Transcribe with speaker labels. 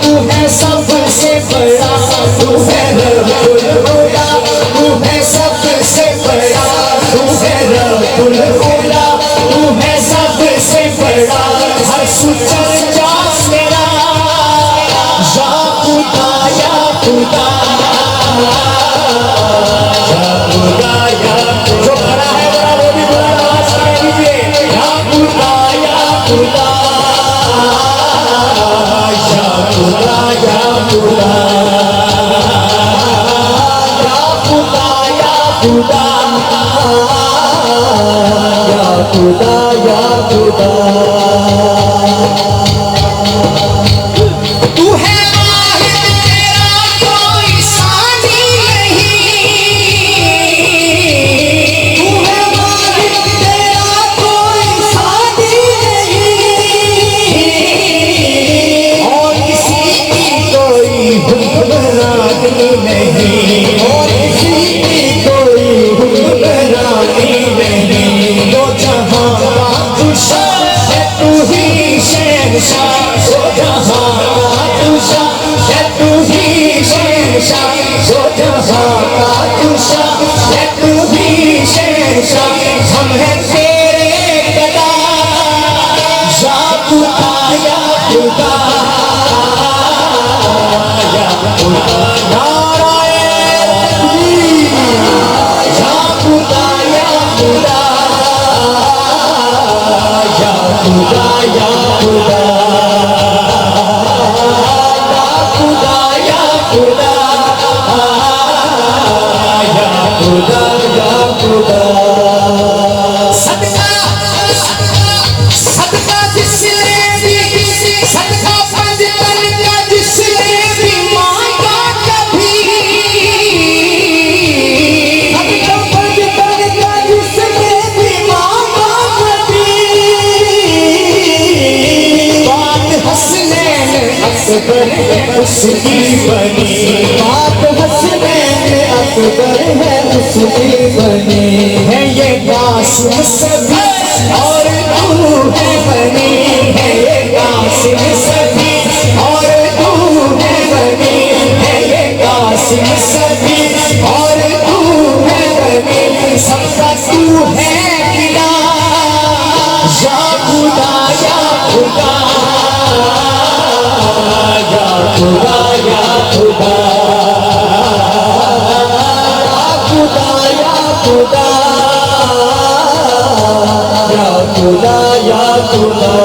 Speaker 1: तू है सबसे बड़ा, तू है रब्बुल उला, तू है सबसे बड़ा, तू है रब्बुल उला, तू है सबसे बड़ा, हर सुचल जा मेरा या खुदा या खुदा या खुदा या जो खड़ा है बड़ा वो भी बड़ा आवाज कर दीजिए या खुदा या खुदा या खुदा या खुदा या खुदा या खुदा या खुदा या खुदा तू है वाहिद तेरा कोई सानी नहीं, तू है वाहिद तेरा कोई सानी नहीं, और किसी की कोई हुक्मरानी नहीं, और किसी की कोई हुक्मरानी नहीं, दो जहां का तू शाह है, तू ही शहंशाह, दो जहां का तू शाह है, तू ही शहंशाह, दो जहां का तू शाह है, तू ही शहंशाह, हम हैं तेरे गदा या खुदा या खुदा या खुदा नारायण या खुदा या खुदा या खुदा या खुदा या खुदा या खुदा या खुदा सदका सदका जिसने भी सदका पंजतन का जिसने भी मांगा कभी, सदका पंजतन का जिसने भी मांगा कभी, बात हसनैन अकबर है उसकी बनी, बात हसनैन अकबर है उसकी बनी, है ये कासिम सभी और तू है बनी, है ये कासिम सभी और तू है बनी, है ये कासिम सभी और तू है बनी, सबका तू है गिला या खुदा या खुदा या खुदा या खुदा या खुदा या खुदा या खुदा